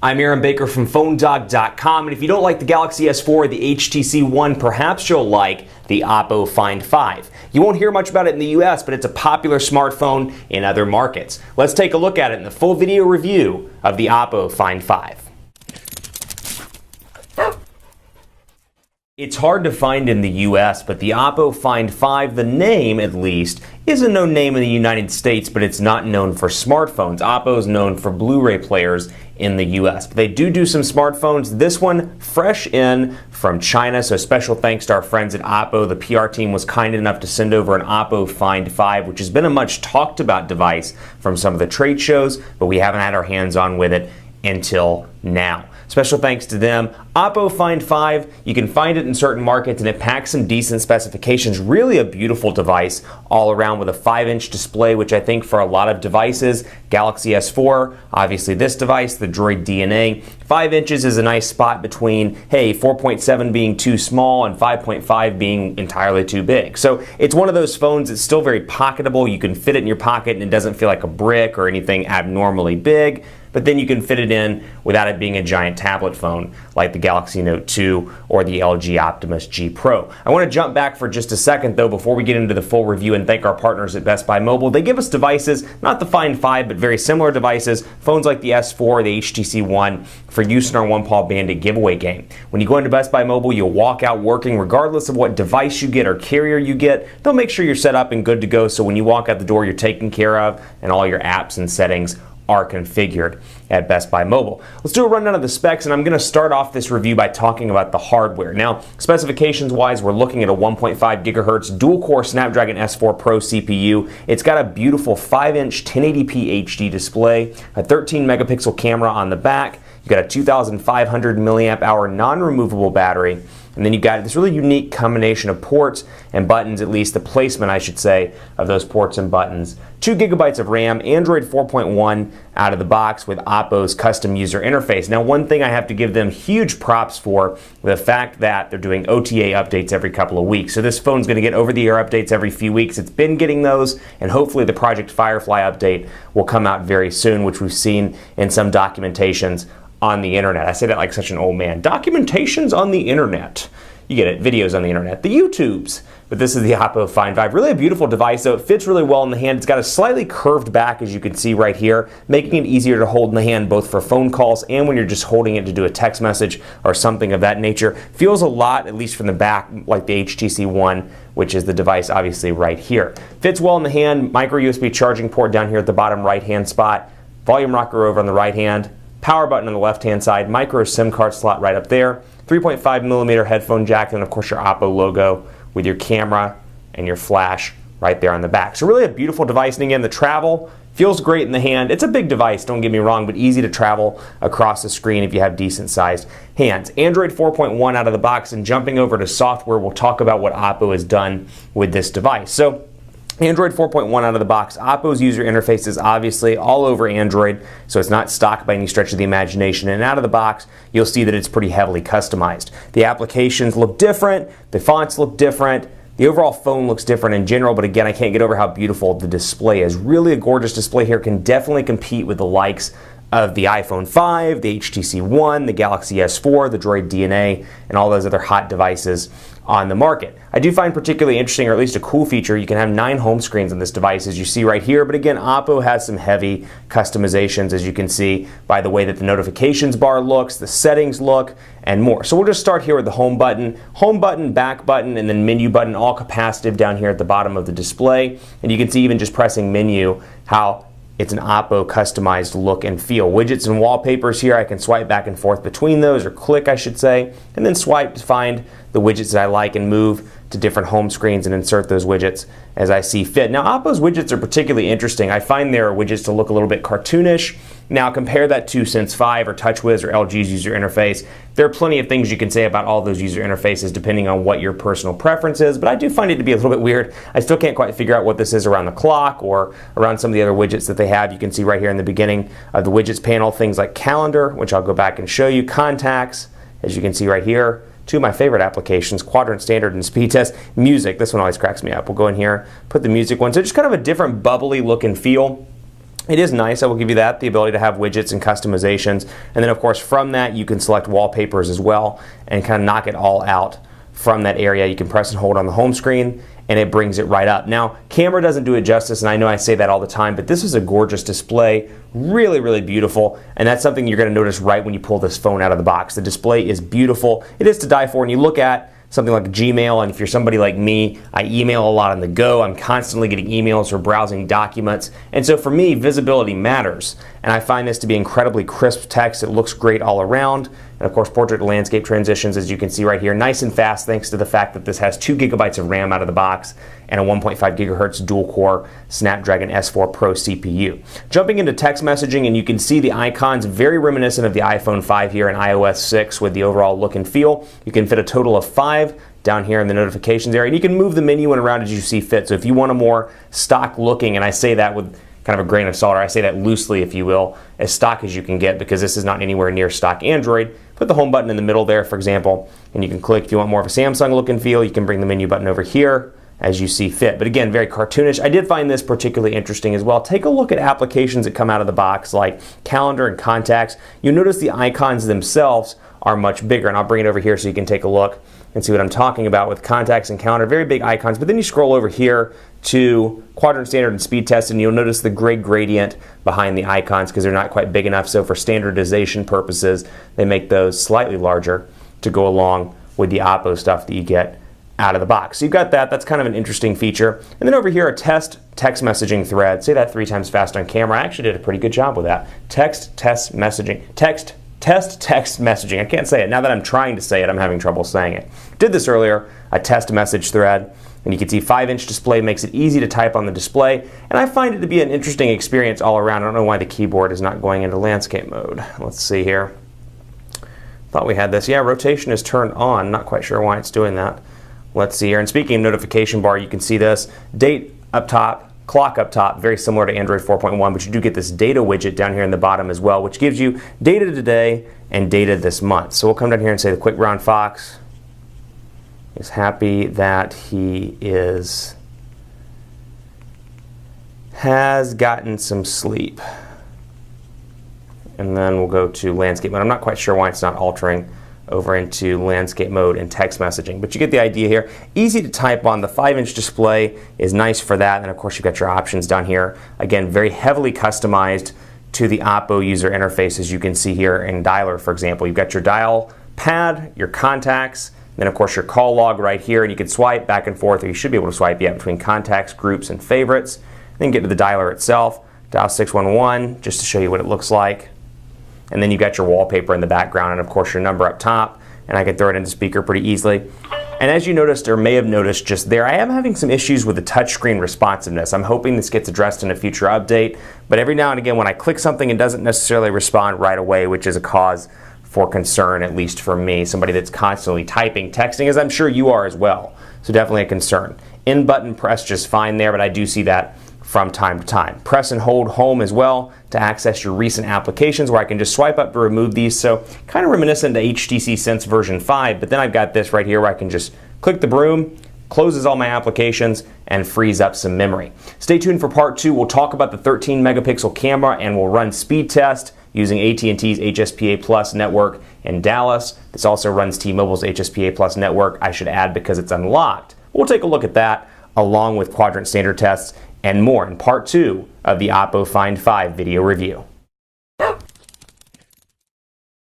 I'm Aaron Baker from PhoneDog.com, and if you don't like the Galaxy S4 or the HTC One, perhaps you'll like the Oppo Find 5. You won't hear much about it in the US, but it's a popular smartphone in other markets. Let's take a look at it in the full video review of the Oppo Find 5. It's hard to find in the US, but the Oppo Find 5, the name at least, is a known name in the United States, but it's not known for smartphones. Oppo is known for Blu-ray players in the US. But they do some smartphones. This one fresh in from China, so special thanks to our friends at Oppo. The PR team was kind enough to send over an Oppo Find 5, which has been a much talked about device from some of the trade shows, but we haven't had our hands on with it until now. Special thanks to them. Oppo Find 5, you can find it in certain markets and it packs some decent specifications. Really a beautiful device all around with a 5-inch display, which I think for a lot of devices, Galaxy S4, obviously this device, the Droid DNA, 5 inches is a nice spot between, hey, 4.7 being too small and 5.5 being entirely too big. So it's one of those phones that's still very pocketable. You can fit it in your pocket and it doesn't feel like a brick or anything abnormally big. But then you can fit it in without it being a giant tablet phone like the Galaxy Note 2 or the LG Optimus G Pro. I want to jump back for just a second though before we get into the full review and thank our partners at Best Buy Mobile. They give us devices, not the Find 5, but very similar devices, phones like the S4, the HTC One, for use in our One Paw Bandit giveaway game. When you go into Best Buy Mobile, you'll walk out working regardless of what device you get or carrier you get. They'll make sure you're set up and good to go so when you walk out the door you're taken care of and all your apps and settings are configured at Best Buy Mobile. Let's do a rundown of the specs, and I'm going to start off this review by talking about the hardware. Now, specifications wise, we're looking at a 1.5 gigahertz dual-core Snapdragon S4 Pro CPU. It's got a beautiful 5-inch 1080p HD display, a 13 megapixel camera on the back. You've got a 2,500 milliamp hour non-removable battery. And then you've got this really unique combination of ports and buttons, at least the placement, I should say, of those ports and buttons. 2 gigabytes of RAM, Android 4.1 out of the box with Oppo's custom user interface. Now, one thing I have to give them huge props for, the fact that they're doing OTA updates every couple of weeks. So this phone's going to get over-the-air updates every few weeks. It's been getting those, and hopefully the Project Firefly update will come out very soon, which we've seen in some documentations on the internet. I say that like such an old man. Documentations on the internet. You get it, videos on the internet, the YouTubes. But this is the Oppo Find 5. Really a beautiful device, though. It fits really well in the hand. It's got a slightly curved back, as you can see right here, making it easier to hold in the hand both for phone calls and when you're just holding it to do a text message or something of that nature. Feels a lot, at least from the back, like the HTC One, which is the device obviously right here. Fits well in the hand. Micro USB charging port down here at the bottom right-hand spot. Volume rocker over on the right hand. Power button on the left-hand side, micro SIM card slot right up there, 3.5 millimeter headphone jack, and of course your Oppo logo with your camera and your flash right there on the back. So really a beautiful device, and again, the travel feels great in the hand. It's a big device, don't get me wrong, but easy to travel across the screen if you have decent-sized hands. Android 4.1 out of the box, and jumping over to software, we'll talk about what Oppo has done with this device. So, Android 4.1 out of the box. Oppo's user interface is obviously all over Android, so it's not stock by any stretch of the imagination. And out of the box, you'll see that it's pretty heavily customized. The applications look different, the fonts look different, the overall phone looks different in general, but again, I can't get over how beautiful the display is. Really a gorgeous display here, can definitely compete with the likes of the iPhone 5, the HTC One, the Galaxy S4, the Droid DNA, and all those other hot devices on the market. I do find particularly interesting, or at least a cool feature, you can have 9 home screens on this device, as you see right here, but again, Oppo has some heavy customizations, as you can see by the way that the notifications bar looks, the settings look, and more. So we'll just start here with the home button, back button, and then menu button, all capacitive down here at the bottom of the display, and you can see even just pressing menu how it's an Oppo customized look and feel. Widgets and wallpapers here, I can swipe back and forth between those, or click I should say, and then swipe to find the widgets that I like and move to different home screens and insert those widgets as I see fit. Now, Oppo's widgets are particularly interesting. I find their widgets to look a little bit cartoonish. Now, compare that to Sense 5 or TouchWiz or LG's user interface. There are plenty of things you can say about all those user interfaces depending on what your personal preference is, but I do find it to be a little bit weird. I still can't quite figure out what this is around the clock or around some of the other widgets that they have. You can see right here in the beginning of the widgets panel things like calendar, which I'll go back and show you, contacts, as you can see right here. Two of my favorite applications, Quadrant Standard and Speed Test. Music, this one always cracks me up. We'll go in here, put the music one. So just kind of a different bubbly look and feel. It is nice, I will give you that, the ability to have widgets and customizations. And then of course from that you can select wallpapers as well and kind of knock it all out from that area. You can press and hold on the home screen and it brings it right up. Now, camera doesn't do it justice, and I know I say that all the time, but this is a gorgeous display, really, really beautiful, and that's something you're gonna notice right when you pull this phone out of the box. The display is beautiful. It is to die for, and you look at something like Gmail, and if you're somebody like me, I email a lot on the go. I'm constantly getting emails or browsing documents, and so for me, visibility matters, and I find this to be incredibly crisp text. It looks great all around, and of course, portrait to landscape transitions, as you can see right here, nice and fast thanks to the fact that this has 2 gigabytes of RAM out of the box and a 1.5 gigahertz dual-core Snapdragon S4 Pro CPU. Jumping into text messaging, and you can see the icons very reminiscent of the iPhone 5 here in iOS 6 with the overall look and feel. You can fit a total of 5 down here in the notifications area, and you can move the menu and around as you see fit. So if you want a more stock looking, and I say that with kind of a grain of salt, or I say that loosely if you will, as stock as you can get, because this is not anywhere near stock Android. Put the home button in the middle there, for example, and you can click. If you want more of a Samsung look and feel, you can bring the menu button over here as you see fit. But again, very cartoonish. I did find this particularly interesting as well. Take a look at applications that come out of the box like calendar and contacts. You'll notice the icons themselves are much bigger, and I'll bring it over here so you can take a look and see what I'm talking about with contacts and calendar. Very big icons, but then you scroll over here to quadrant standard and speed test, and you'll notice the gray gradient behind the icons because they're not quite big enough. So for standardization purposes, they make those slightly larger to go along with the Oppo stuff that you get out of the box. So you've got that. That's kind of an interesting feature. And then over here, a test text messaging thread. Say that 3 times fast on camera. I actually did a pretty good job with that. Text messaging. Text text messaging. I can't say it. Now that I'm trying to say it, I'm having trouble saying it. Did this earlier, a test message thread. And you can see 5-inch display makes it easy to type on the display. And I find it to be an interesting experience all around. I don't know why the keyboard is not going into landscape mode. Let's see here. Thought we had this. Yeah, rotation is turned on. Not quite sure why it's doing that. Let's see here. And speaking of notification bar, you can see this. Date up top, clock up top, very similar to Android 4.1, but you do get this data widget down here in the bottom as well, which gives you data today and data this month. So we'll come down here and say the quick brown fox is happy that he has gotten some sleep. And then we'll go to landscape mode. I'm not quite sure why it's not altering over into landscape mode and text messaging, but you get the idea here. Easy to type on. The 5-inch display is nice for that, and of course you've got your options down here. Again, very heavily customized to the Oppo user interface, as you can see here in Dialer, for example. You've got your dial pad, your contacts, then of course your call log right here, and you can swipe back and forth, or you should be able to swipe between contacts, groups, and favorites. Then get to the dialer itself, dial 611, just to show you what it looks like. And then you've got your wallpaper in the background, and of course your number up top, and I can throw it into speaker pretty easily. And as you noticed, or may have noticed just there, I am having some issues with the touchscreen responsiveness. I'm hoping this gets addressed in a future update, but every now and again when I click something, it doesn't necessarily respond right away, which is a cause for concern, at least for me, somebody that's constantly typing, texting, as I'm sure you are as well. So definitely a concern. In button press just fine there, but I do see that from time to time. Press and hold home as well to access your recent applications, where I can just swipe up to remove these. So kind of reminiscent to HTC Sense version 5, but then I've got this right here where I can just click the broom, closes all my applications, and frees up some memory. Stay tuned for part 2. We'll talk about the 13 megapixel camera, and we'll run speed test using AT&T's HSPA Plus network in Dallas. This also runs T-Mobile's HSPA Plus network, I should add, because it's unlocked. We'll take a look at that along with quadrant standard tests and more in part 2 of the Oppo Find 5 video review.